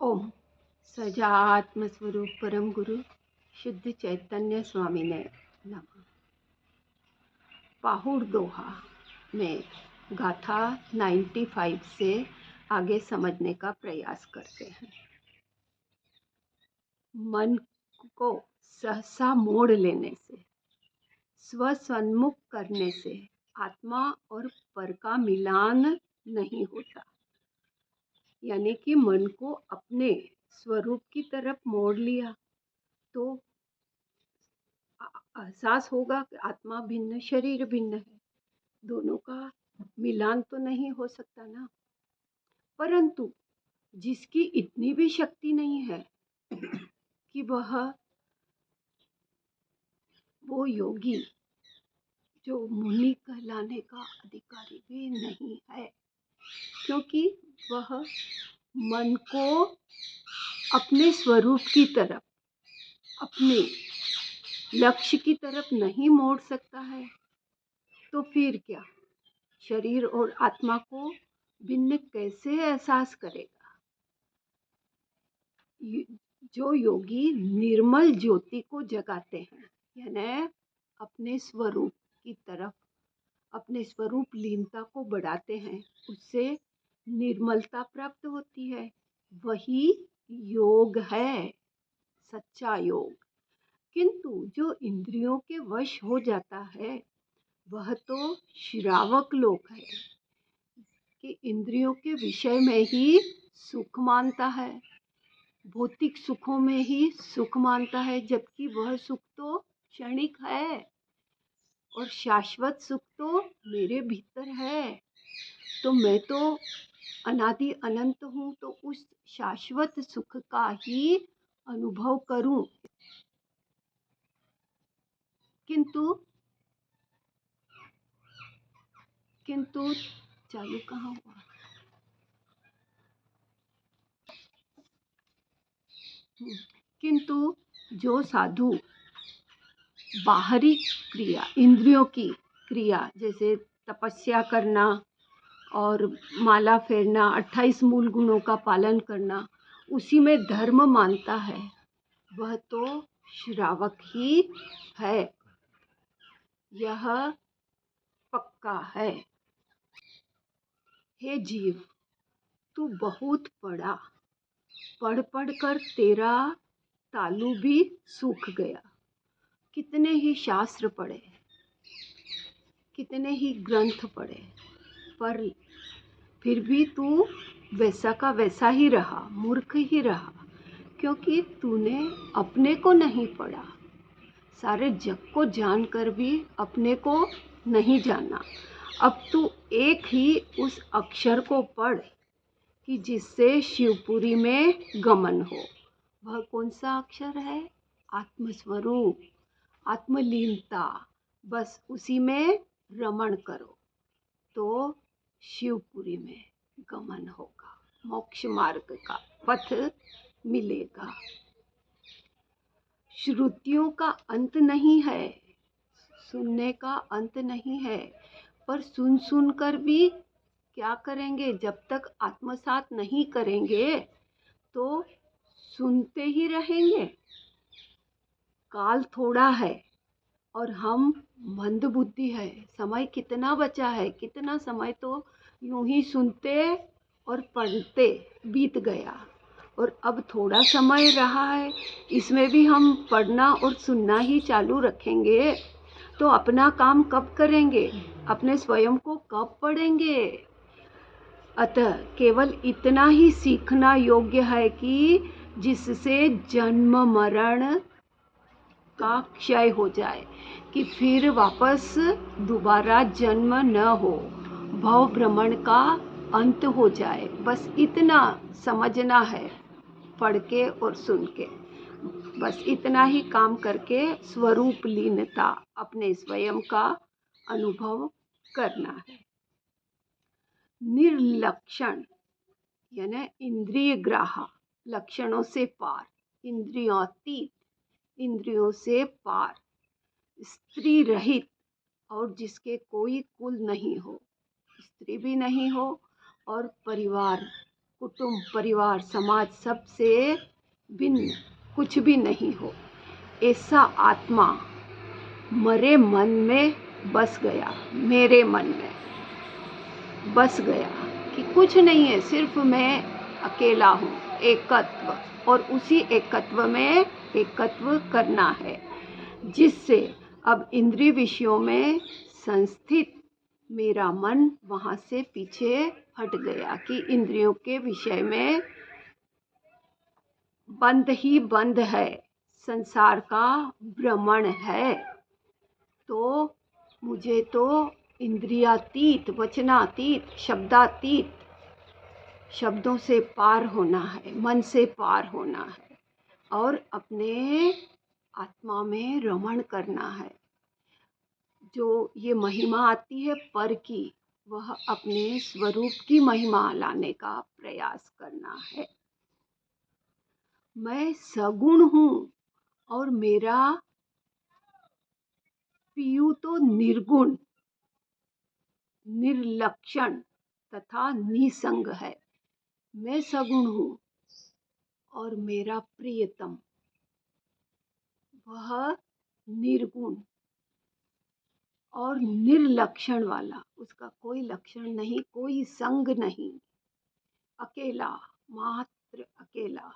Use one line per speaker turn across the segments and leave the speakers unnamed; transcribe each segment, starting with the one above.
ओम सजात्म स्वरूप परम गुरु शुद्ध चैतन्य स्वामी ने नमः। पाहुड़ दोहा में गाथा 95 से आगे समझने का प्रयास करते हैं। मन को सहसा मोड़ लेने से, स्वसन्मुख करने से आत्मा और पर का मिलान नहीं होता। यानी कि मन को अपने स्वरूप की तरफ मोड़ लिया तो एहसास होगा कि आत्मा भिन्न, शरीर भिन्न है, दोनों का मिलान तो नहीं हो सकता ना। परंतु जिसकी इतनी भी शक्ति नहीं है कि वो योगी जो मुनि कहलाने का अधिकारी भी नहीं है, क्योंकि वह मन को अपने स्वरूप की तरफ, अपने लक्ष्य की तरफ नहीं मोड़ सकता है। तो फिर क्या, शरीर और आत्मा को भिन्न कैसे एहसास करेगा? जो योगी निर्मल ज्योति को जगाते हैं, यानी अपने स्वरूप की तरफ, अपने स्वरूप लीनता को बढ़ाते हैं, उससे निर्मलता प्राप्त होती है। वही योग है, सच्चा योग। किंतु जो इंद्रियों के वश हो जाता है वह तो श्रावक लोक है कि इंद्रियों के विषय में ही सुख मानता है, भौतिक सुखों में ही सुख मानता है, जबकि वह सुख तो क्षणिक है और शाश्वत सुख तो मेरे भीतर है। तो मैं तो अनादि अनंत हूँ, तो उस शाश्वत सुख का ही अनुभव करूं। किंतु चालू कहाँ हुआ? किंतु जो साधु बाहरी क्रिया, इंद्रियों की क्रिया, जैसे तपस्या करना और माला फेरना, 28 मूल गुणों का पालन करना, उसी में धर्म मानता है, वह तो श्रावक ही है। यह पक्का है। हे जीव, तू बहुत पढ़ा, पढ़ पढ़ कर तेरा तालू भी सूख गया। कितने ही शास्त्र पढ़े, कितने ही ग्रंथ पढ़े, पर फिर भी तू वैसा का वैसा ही रहा, मूर्ख ही रहा, क्योंकि तूने अपने को नहीं पढ़ा। सारे जग को जानकर भी अपने को नहीं जाना। अब तू एक ही उस अक्षर को पढ़ कि जिससे शिवपुरी में गमन हो। वह कौन सा अक्षर है? आत्मस्वरूप, आत्मलीनता। बस उसी में रमण करो तो शिवपुरी में गमन होगा, मोक्ष मार्ग का पथ मिलेगा। श्रुतियों का अंत नहीं है, सुनने का अंत नहीं है, पर सुन सुन कर भी क्या करेंगे? जब तक आत्मसात नहीं करेंगे तो सुनते ही रहेंगे। काल थोड़ा है और हम मंद बुद्धि है। समय कितना बचा है? कितना समय तो यूं ही सुनते और पढ़ते बीत गया, और अब थोड़ा समय रहा है, इसमें भी हम पढ़ना और सुनना ही चालू रखेंगे तो अपना काम कब करेंगे? अपने स्वयं को कब पढ़ेंगे? अतः केवल इतना ही सीखना योग्य है कि जिससे जन्म मरण का क्षय हो जाए, कि फिर वापस दोबारा जन्म न हो, भव भ्रमण का अंत हो जाए। बस इतना समझना है, पढ़ के और सुन के। बस इतना ही काम करके स्वरूप लीनता, अपने स्वयं का अनुभव करना है। निर्लक्षण यानी इंद्रिय ग्राह, लक्षणों से पार, इंद्रियोतीत, इंद्रियों से पार, स्त्री रहित, और जिसके कोई कुल नहीं हो, स्त्री भी नहीं हो और परिवार कुटुंब, परिवार, समाज सबसे भिन्न कुछ भी नहीं हो। ऐसा आत्मा मरे मन में बस गया, मेरे मन में बस गया कि कुछ नहीं है, सिर्फ मैं अकेला हूँ, एकत्व, और उसी एकत्व में एकत्व करना है, जिससे अब इंद्रिय विषयों में संस्थित मेरा मन वहाँ से पीछे हट गया कि इंद्रियों के विषय में बंद ही बंद है, संसार का भ्रमण है। तो मुझे तो इंद्रियातीत, वचनातीत, शब्दातीत, शब्दों से पार होना है, मन से पार होना है और अपने आत्मा में रमण करना है। जो ये महिमा आती है पर की, वह अपने स्वरूप की महिमा लाने का प्रयास करना है। मैं सगुण हूँ और मेरा पीयू तो निर्गुण, निर्लक्षण तथा निसंग है। मैं सगुण हूँ और मेरा प्रियतम वह निर्गुण और निर्लक्षण वाला, उसका कोई लक्षण नहीं, कोई संग नहीं, अकेला, मात्र अकेला,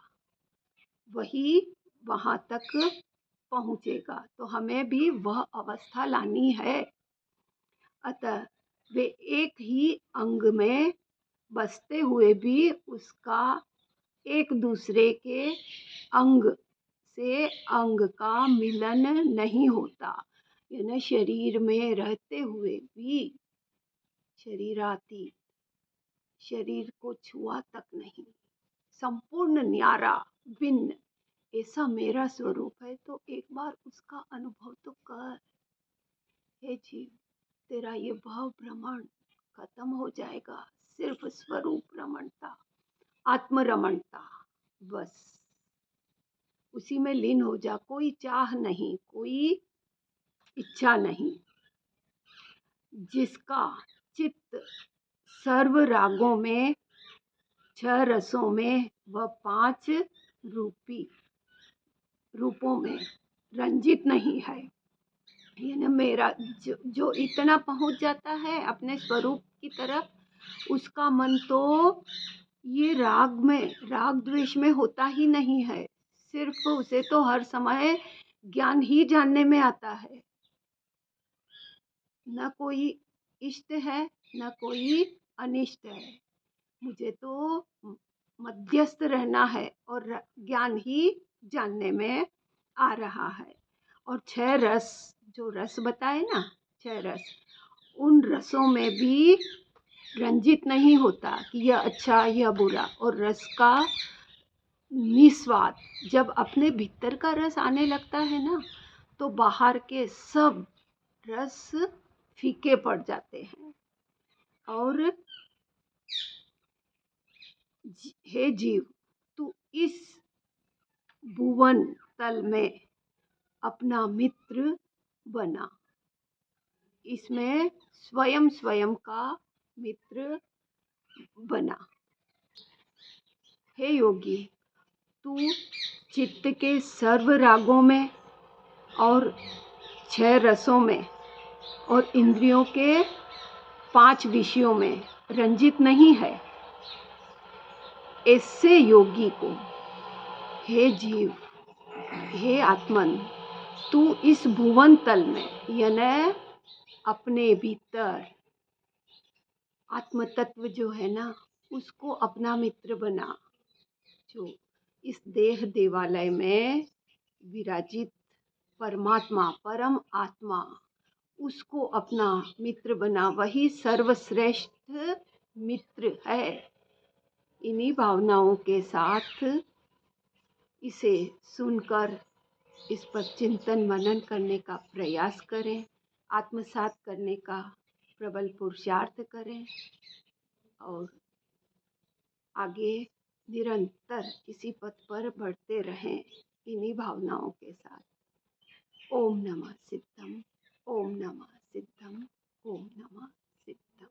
वही वहां तक पहुंचेगा। तो हमें भी वह अवस्था लानी है। अतः वे एक ही अंग में बसते हुए भी उसका एक दूसरे के अंग से अंग का मिलन नहीं होता, यानी शरीर में रहते हुए भी शरीरातीत, शरीर को छुआ तक नहीं, संपूर्ण न्यारा, भिन्न, ऐसा मेरा स्वरूप है। तो एक बार उसका अनुभव तो कर। हे जीव, तेरा ये भाव भ्रमण खत्म हो जाएगा, सिर्फ स्वरूप रमणता, आत्म रमणता, बस उसी में लीन हो जा। कोई चाह नहीं, कोई इच्छा नहीं। जिसका चित्त सर्व रागों में, 6 रसों में व 5 रूपों में रंजित नहीं है, यानी मेरा जो इतना पहुंच जाता है अपने स्वरूप की तरफ, उसका मन तो ये राग द्वेष में होता ही नहीं है। सिर्फ उसे तो हर समय ज्ञान ही जानने में आता है। न कोई इष्ट है, न कोई अनिष्ट है। मुझे तो मध्यस्थ रहना है और ज्ञान ही जानने में आ रहा है। और 6 रस, जो रस बताए ना, 6 रस, उन रसों में भी रंजित नहीं होता कि यह अच्छा यह बुरा। और रस का निस्वाद, जब अपने भीतर का रस आने लगता है ना, तो बाहर के सब रस फीके पड़ जाते हैं। और हे जीव, तू इस भुवन तल में अपना मित्र बना, इसमें स्वयं स्वयं का मित्र बना। हे योगी, तू चित्त के सर्व रागों में और 6 रसों में और इंद्रियों के 5 विषयों में रंजित नहीं है। ऐसे योगी को, हे जीव, हे आत्मन, तू इस भुवन तल में, यानी अपने भीतर आत्म तत्व जो है ना, उसको अपना मित्र बना। जो इस देह देवालय में विराजित परमात्मा, परम आत्मा, उसको अपना मित्र बना, वही सर्वश्रेष्ठ मित्र है। इन्हीं भावनाओं के साथ इसे सुनकर इस पर चिंतन मनन करने का प्रयास करें, आत्मसात करने का प्रबल पुरुषार्थ करें और आगे निरंतर इसी पथ पर बढ़ते रहें इन्हीं भावनाओं के साथ। ओम नमः सिद्धम, ओम नमः सिद्धम, ओम नमः सिद्धम।